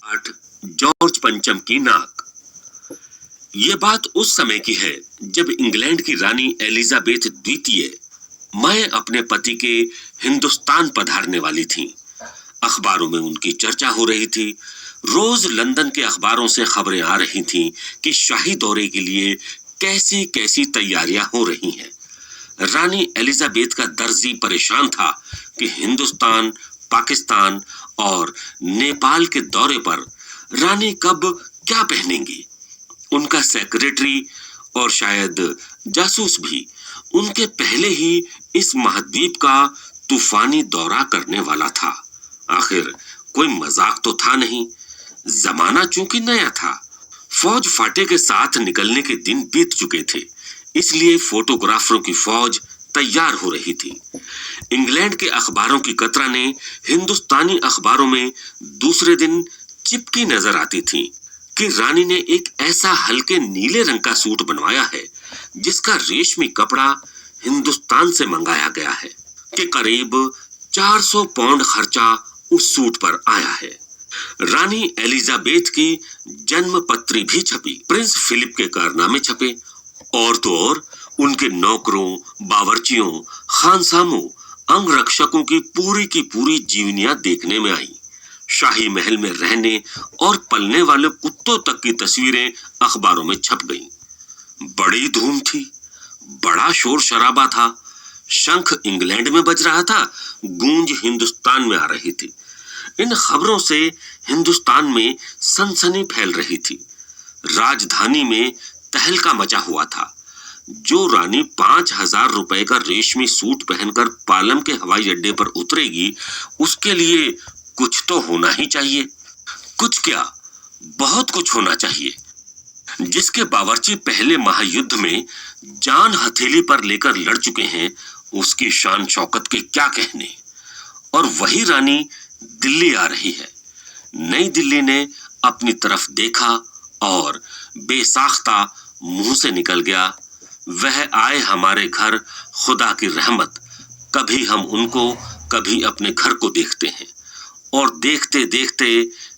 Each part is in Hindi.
8 जॉर्ज पंचम की नाक। ये बात उस समय की है जब इंग्लैंड की रानी एलिजाबेथ द्वितीय मैं अपने पति के हिंदुस्तान पधारने वाली थीं। अखबारों में उनकी चर्चा हो रही थी। रोज लंदन के अखबारों से खबरें आ रही थीं कि शाही दौरे के लिए कैसी कैसी तैयारियां हो रही हैं। रानी एलिजाबेथ का दर्जी परेशान था कि हिंदुस्तान, पाकिस्तान और नेपाल के दौरे पर रानी कब क्या पहनेंगी। उनका सेक्रेटरी और शायद जासूस भी उनके पहले ही इस महाद्वीप का तूफानी दौरा करने वाला था। आखिर कोई मजाक तो था नहीं। जमाना चूंकि नया था। फौज फाटे के साथ निकलने के दिन बीत चुके थे, इसलिए फोटोग्राफरों की फौज तैयार हो रही थी। इंग्लैंड के अखबारों की कतरा ने हिंदुस्तानी अखबारों में दूसरे दिन चिपकी नजर आती थी कि रानी ने एक ऐसा हल्के नीले रंग का सूट बनवाया है जिसका रेशमी कपड़ा हिंदुस्तान से मंगाया गया है, कि करीब 400 पाउंड खर्चा उस सूट पर आया है। रानी एलिजाबेथ की जन्म पत्री भी छपी, प्रिंस फिलिप के कारनामे छपे, और तो और उनके नौकरों, बावर्चियों, खानसामों, अंगरक्षकों की पूरी जीवनियां देखने में आई। शाही महल में रहने और पलने वाले कुत्तों तक की तस्वीरें अखबारों में छप गईं। बड़ी धूम थी, बड़ा शोर शराबा था। शंख इंग्लैंड में बज रहा था, गूंज हिंदुस्तान में आ रही थी। इन खबरों से हिंदुस्तान में सनसनी फैल रही थी। राजधानी में तहलका मचा हुआ था। जो रानी 5000 रुपए का रेशमी सूट पहनकर पालम के हवाई अड्डे पर उतरेगी, उसके लिए कुछ तो होना ही चाहिए। कुछ क्या, बहुत कुछ होना चाहिए। जिसके बावर्ची पहले महायुद्ध में जान हथेली पर लेकर लड़ चुके हैं, उसकी शान शौकत के क्या कहने। और वही रानी दिल्ली आ रही है। नई दिल्ली ने अपनी तरफ देखा और बेसाख्ता मुंह से निकल गया, वह आए हमारे घर खुदा की रहमत। कभी हम उनको, कभी अपने घर को देखते हैं। और देखते देखते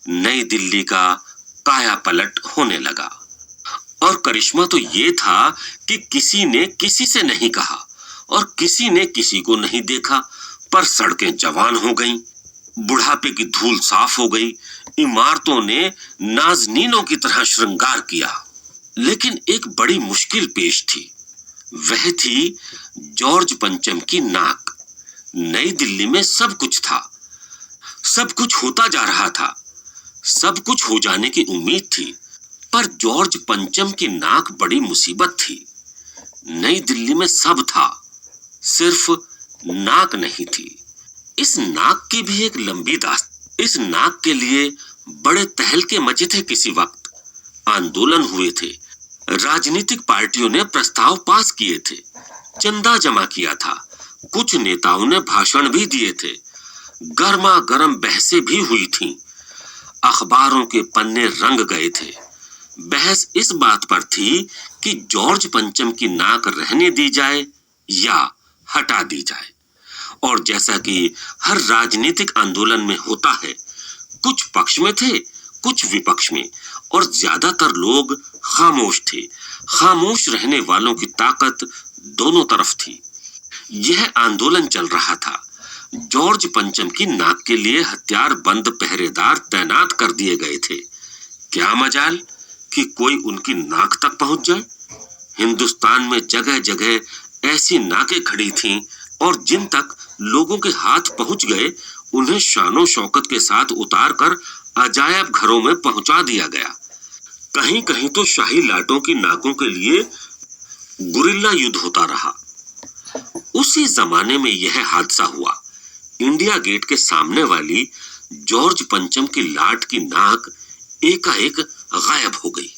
नई दिल्ली का काया पलट होने लगा। और करिश्मा तो ये था कि किसी ने किसी से नहीं कहा और किसी ने किसी को नहीं देखा, पर सड़कें जवान हो गईं, बुढ़ापे की धूल साफ हो गई, इमारतों ने नाज़नीनों की तरह श्रृंगार किया। लेकिन एक बड़ी मुश्किल पेश थी। वह थी जॉर्ज पंचम की नाक। नई दिल्ली में सब कुछ था, सब कुछ होता जा रहा था, सब कुछ हो जाने की उम्मीद थी, पर जॉर्ज पंचम की नाक बड़ी मुसीबत थी। नई दिल्ली में सब था, सिर्फ नाक नहीं थी। इस नाक की भी एक लंबी दास्तान। इस नाक के लिए बड़े तहलके मचे थे। किसी वक्त आंदोलन हुए थे, राजनीतिक पार्टियों ने प्रस्ताव पास किए थे, चंदा जमा किया था, कुछ नेताओं ने भाषण भी दिए थे, गर्मा गर्म बहसें भी हुई थीं, अखबारों के पन्ने रंग गए थे। बहस इस बात पर थी कि जॉर्ज पंचम की नाक रहने दी जाए या हटा दी जाए। और जैसा कि हर राजनीतिक आंदोलन में होता है, कुछ पक्ष में थे, कुछ विपक्ष में, और ज्यादातर लोग खामोश थे। खामोश रहने वालों की ताकत दोनों तरफ थी। यह आंदोलन चल रहा था। जॉर्ज पंचम की नाक के लिए हथियार बंद पहरेदार तैनात कर दिए गए थे। क्या मजाल कि कोई उनकी नाक तक पहुंच जाए। हिंदुस्तान में जगह जगह ऐसी नाकें खड़ी थीं, और जिन तक लोगों के हाथ पहुंच गए, उन्हें शानो शौकत के साथ उतार कर अजायब घरों में पहुंचा दिया गया। कहीं कहीं तो शाही लाटों की नाकों के लिए गुरिल्ला युद्ध होता रहा। उसी जमाने में यह हादसा हुआ। इंडिया गेट के सामने वाली जॉर्ज पंचम की लाट की नाक एकाएक गायब हो गई।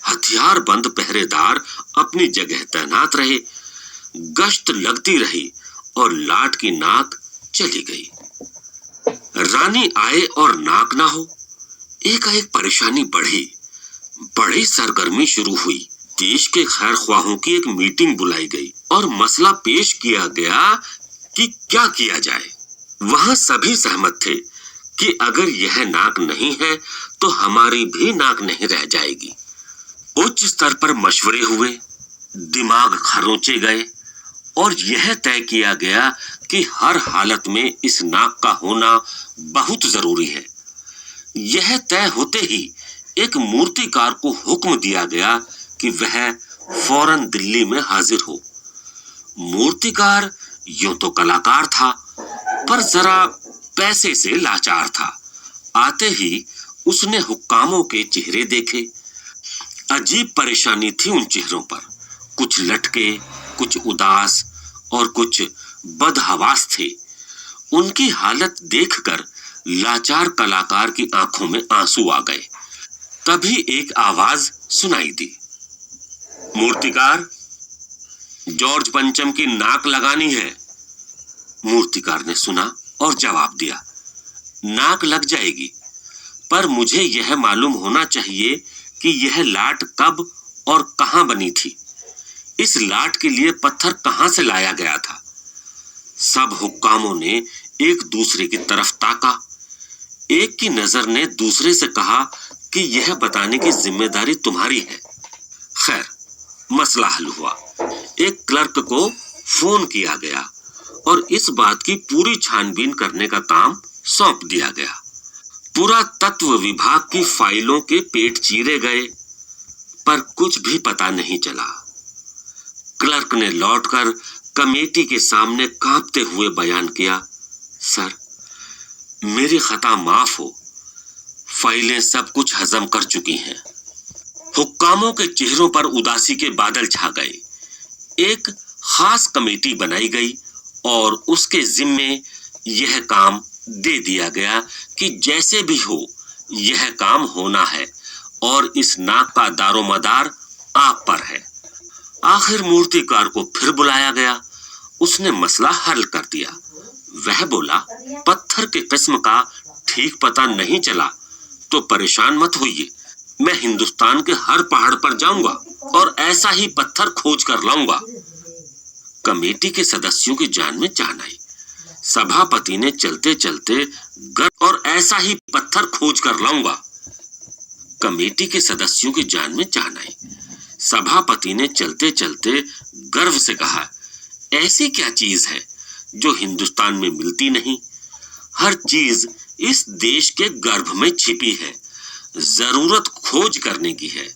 हथियार बंद पहरेदार अपनी जगह तैनात रहे, गश्त लगती रही, और लाट की नाक चली गई। रानी आए और नाक ना हो। एकाएक परेशानी बढ़ी, बड़ी सरगर्मी शुरू हुई। देश के खैर ख्वाहों की एक मीटिंग बुलाई गई और मसला पेश किया गया कि क्या किया जाए। वहां सभी सहमत थे कि अगर यह नाक नहीं है तो हमारी भी नाक नहीं रह जाएगी। उच्च स्तर पर मशवरे हुए, दिमाग खरोंचे गए और यह तय किया गया कि हर हालत में इस नाक का होना बहुत जरूरी है। यह तय होते ही एक मूर्तिकार को हुक्म दिया गया कि वह फौरन दिल्ली में हाजिर हो। मूर्तिकार यूं तो कलाकार था, पर जरा पैसे से लाचार था। आते ही उसने हुक्कामों के चेहरे देखे। अजीब परेशानी थी उन चेहरों पर, कुछ लटके, कुछ उदास और कुछ बदहवास थे। उनकी हालत देखकर लाचार कलाकार की आंखों में आंसू आ गए। तभी एक आवाज सुनाई दी, मूर्तिकार, जॉर्ज पंचम की नाक लगानी है। मूर्तिकार ने सुना और जवाब दिया, नाक लग जाएगी, पर मुझे यह मालूम होना चाहिए कि यह लाट कब और कहां बनी थी। इस लाट के लिए पत्थर कहां से लाया गया था। सब हुक्कामों ने एक दूसरे की तरफ ताका। एक की नजर ने दूसरे से कहा कि यह बताने की जिम्मेदारी तुम्हारी है। खैर, मसला हल हुआ। एक क्लर्क को फोन किया गया और इस बात की पूरी छानबीन करने का काम सौंप दिया गया। पुरातत्व विभाग की फाइलों के पेट चीरे गए, पर कुछ भी पता नहीं चला। क्लर्क ने लौटकर कमेटी के सामने कांपते हुए बयान किया, सर, मेरी खता माफ हो, फाइलें सब कुछ हजम कर चुकी हैं। हुक्कामों के चेहरों पर उदासी के बादल छा गए। एक खास कमेटी बनाई गई और उसके जिम्मे यह काम दे दिया गया कि जैसे भी हो यह काम होना है और इस नाक का दारोमदार आप पर है। आखिर मूर्तिकार को फिर बुलाया गया। उसने मसला हल कर दिया। वह बोला, पत्थर के किस्म का ठीक पता नहीं चला तो परेशान मत होइए, मैं हिंदुस्तान के हर पहाड़ पर जाऊंगा और ऐसा ही पत्थर खोज कर लाऊंगा। कमेटी के सदस्यों की जान में जान आई। सभापति ने चलते चलते और ऐसा ही पत्थर खोज कर लाऊंगा। कमेटी के सदस्यों की जान में जान आई। सभापति ने चलते चलते गर्व से कहा, ऐसी क्या चीज है जो हिंदुस्तान में मिलती नहीं। हर चीज इस देश के गर्भ में छिपी है। जरूरत खोज करने की है।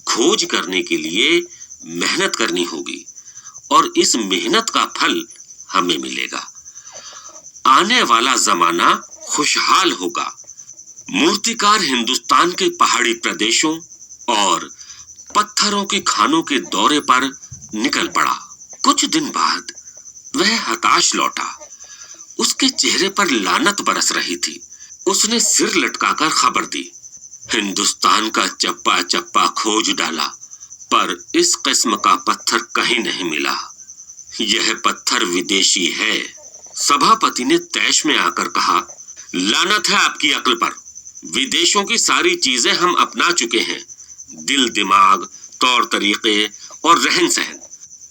खोज करने के लिए मेहनत करनी होगी और इस मेहनत का फल हमें मिलेगा। आने वाला जमाना खुशहाल होगा। मूर्तिकार हिंदुस्तान के पहाड़ी प्रदेशों और पत्थरों के खानों के दौरे पर निकल पड़ा। कुछ दिन बाद वह हताश लौटा। उसके चेहरे पर लानत बरस रही थी। उसने सिर लटकाकर खबर दी, हिंदुस्तान का चप्पा चप्पा खोज डाला, पर इस किस्म का पत्थर कहीं नहीं मिला। यह पत्थर विदेशी है। सभापति ने तैश में आकर कहा, लानत है आपकी अक्ल पर। विदेशों की सारी चीजें हम अपना चुके हैं, दिल दिमाग, तौर तरीके और रहन सहन।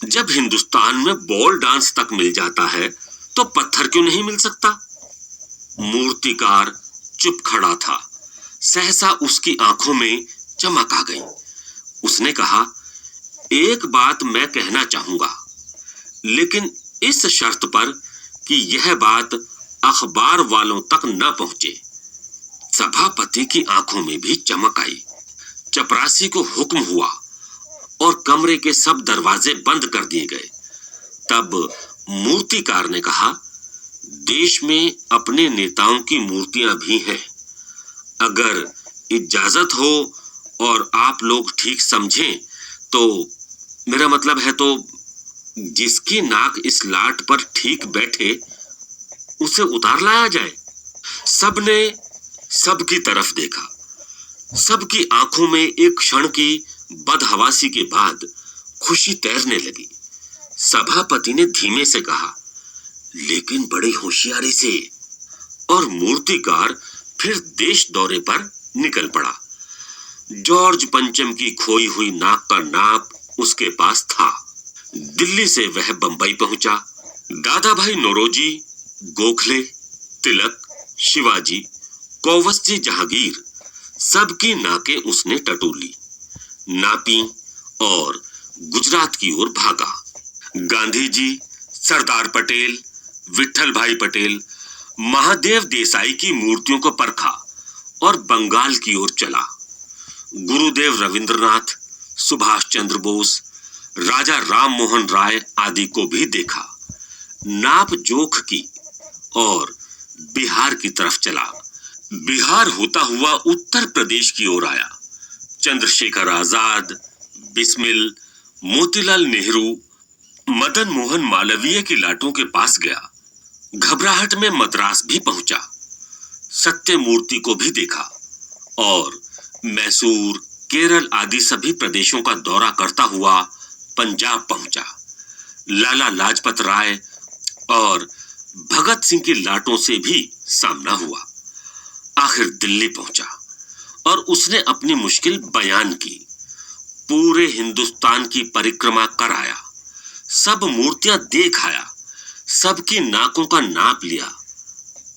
जब हिंदुस्तान में बॉल डांस तक मिल जाता है तो पत्थर क्यों नहीं मिल सकता। मूर्तिकार चुप खड़ा था। सहसा उसकी आंखों में चमक आ गई। उसने कहा, एक बात मैं कहना चाहूंगा, लेकिन इस शर्त पर कि यह बात अखबार वालों तक न पहुंचे। सभापति की आंखों में भी चमक आई। चपरासी को हुक्म हुआ और कमरे के सब दरवाजे बंद कर दिए गए। तब मूर्तिकार ने कहा, देश में अपने नेताओं की मूर्तियां भी हैं। अगर इजाजत हो और आप लोग ठीक समझें तो, मेरा मतलब है तो, जिसकी नाक इस लाट पर ठीक बैठे उसे उतार लाया जाए। सबने सबकी तरफ देखा। सबकी आंखों में एक क्षण की बदहवासी के बाद खुशी तैरने लगी। सभापति ने धीमे से कहा, लेकिन बड़ी होशियारी से, और मूर्तिकार फिर देश दौरे पर निकल पड़ा। जॉर्ज पंचम की खोई हुई नाक का नाप उसके पास था। दिल्ली से वह बंबई पहुंचा। दादा भाई नौरोजी, गोखले, तिलक, शिवाजी, कोवसजी जहांगीर सबकी नाकें उसने टटोली, नापी और गुजरात की ओर भागा। गांधी जी, सरदार पटेल, विट्ठल भाई पटेल, महादेव देसाई की मूर्तियों को परखा और बंगाल की ओर चला। गुरुदेव रविंद्रनाथ, सुभाष चंद्र बोस, राजा राम मोहन राय आदि को भी देखा, नाप जोख की और बिहार की तरफ चला। बिहार होता हुआ उत्तर प्रदेश की ओर आया। चंद्रशेखर आजाद, बिस्मिल, मोतीलाल नेहरू, मदन मोहन मालवीय की लाटों के पास गया। घबराहट में मद्रास भी पहुंचा। सत्यमूर्ति को भी देखा और मैसूर, केरल आदि सभी प्रदेशों का दौरा करता हुआ पंजाब पहुंचा। लाला लाजपत राय और भगत सिंह की लाटों से भी सामना हुआ। आखिर दिल्ली पहुंचा और उसने अपनी मुश्किल बयान की। पूरे हिंदुस्तान की परिक्रमा कराया, सब मूर्तियां देख आया, सबकी नाकों का नाप लिया,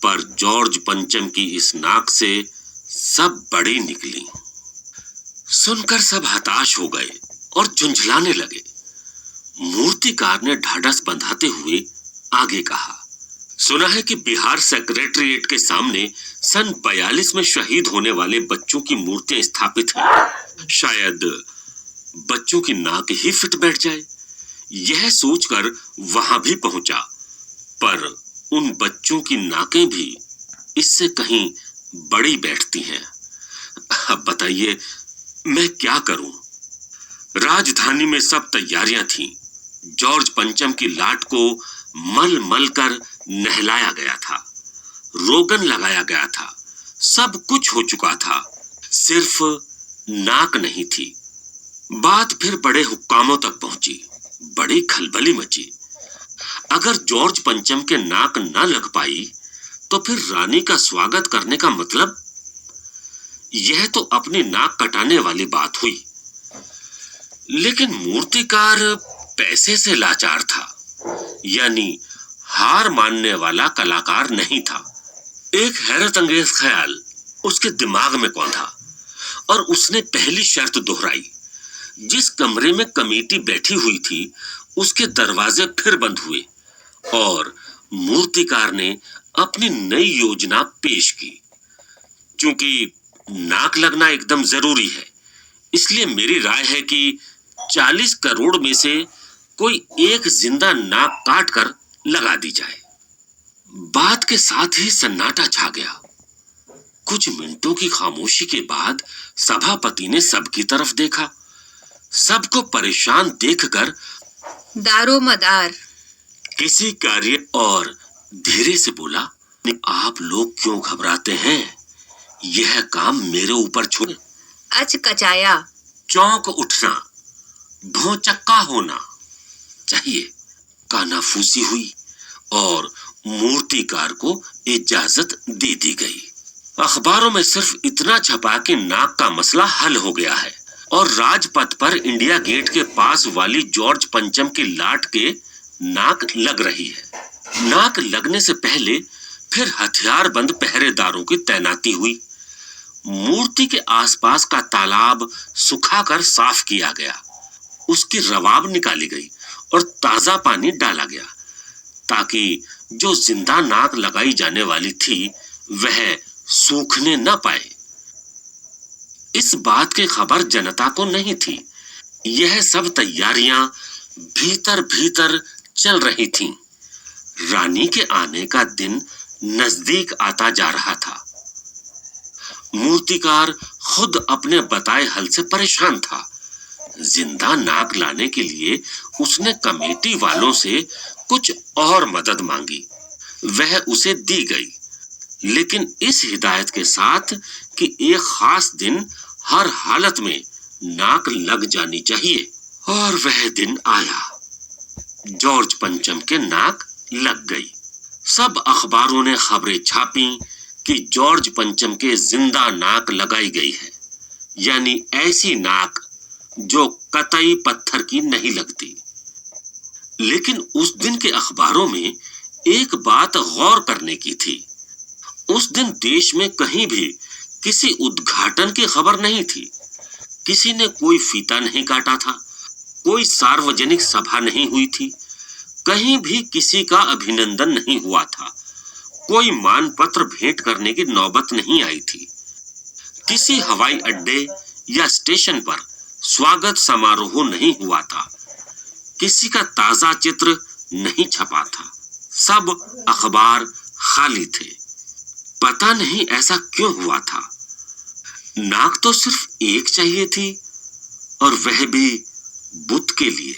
पर जॉर्ज पंचम की इस नाक से सब बड़ी निकली। सुनकर सब हताश हो गए और झुंझलाने लगे। मूर्तिकार ने ढाढ़स बंधाते हुए आगे कहा, सुना है कि बिहार सेक्रेटेरिएट के सामने सन 42 में शहीद होने वाले बच्चों की मूर्तियां स्थापित हैं। शायद बच्चों की नाक ही फिट बैठ जाए। यह सोचकर वहां भी पहुंचा, पर उन बच्चों की नाकें भी इससे कहीं बड़ी बैठती हैं। अब बताइए मैं क्या करूं? राजधानी में सब तैयारियां थीं। जॉर्ज पंचम की लाट को मल मल कर नहलाया गया था, रोगन लगाया गया था, सब कुछ हो चुका था, सिर्फ नाक नहीं थी। बात फिर बड़े हुक्कामों तक पहुंची, बड़ी खलबली मची। अगर जॉर्ज पंचम के नाक न लग पाई तो फिर रानी का स्वागत करने का मतलब? यह तो अपनी नाक कटाने वाली बात हुई। लेकिन मूर्तिकार पैसे से लाचार था, यानी हार मानने वाला कलाकार नहीं था। एक हैरत अंगेज ख्याल उसके दिमाग में कौंधा और उसने पहली शर्त दोहराई। जिस कमरे में कमेटी बैठी हुई थी उसके दरवाजे फिर बंद हुए और मूर्तिकार ने अपनी नई योजना पेश की। क्योंकि नाक लगना एकदम जरूरी है, इसलिए मेरी राय है कि 40 करोड़ में से कोई एक जिंदा नाक काट कर लगा दी जाए। बात के साथ ही सन्नाटा छा गया। कुछ मिनटों की खामोशी के बाद सभापति ने सबकी तरफ देखा। सबको परेशान देखकर दारोमदार किसी कार्य और धीरे से बोला, आप लोग क्यों घबराते हैं? यह काम मेरे ऊपर छोड़। अचकचाया, चौंक उठना, भौचक्का होना चाहिए। कानाफूसी हुई और मूर्तिकार को इजाजत दे दी गई। अखबारों में सिर्फ इतना छपा कि नाक का मसला हल हो गया है और राजपथ पर इंडिया गेट के पास वाली जॉर्ज पंचम की लाट के नाक लग रही है। नाक लगने से पहले फिर हथियारबंद पहरेदारों की तैनाती हुई। मूर्ति के आसपास का तालाब सुखाकर साफ किया गया, उसकी रवाब निकाली गई और ताजा पानी डाला गया, ताकि जो जिंदा नाक लगाई जाने वाली थी वह सूखने न पाए। इस बात की खबर जनता को नहीं थी। यह सब तैयारियां भीतर भीतर चल रही थीं। रानी के आने का दिन नजदीक आता जा रहा था। मूर्तिकार खुद अपने बताए हल से परेशान था। जिंदा नाक लाने के लिए उसने कमेटी वालों से कुछ और मदद मांगी, वह उसे दी गई, लेकिन इस हिदायत के साथ कि एक खास दिन हर हालत में नाक लग जानी चाहिए। और वह दिन आया। जॉर्ज पंचम के नाक लग गई। सब अखबारों ने खबरें छापी कि जॉर्ज पंचम के जिंदा नाक लगाई गई है, यानी ऐसी नाक जो कतई पत्थर की नहीं लगती। लेकिन उस दिन के अखबारों में एक बात गौर करने की थी। उस दिन देश में कहीं भी किसी उद्घाटन की खबर नहीं थी, किसी ने कोई फीता नहीं काटा था, कोई सार्वजनिक सभा नहीं हुई थी, कहीं भी किसी का अभिनंदन नहीं हुआ था, कोई मानपत्र भेंट करने की नौबत नहीं आई थी। किसी हवाई अड्डे या स्टेशन पर स्वागत समारोह नहीं हुआ था, किसी का ताजा चित्र नहीं छपा था, सब अखबार खाली थे। पता नहीं ऐसा क्यों हुआ था। नाक तो सिर्फ एक चाहिए थी, और वह भी बुद्ध के लिए।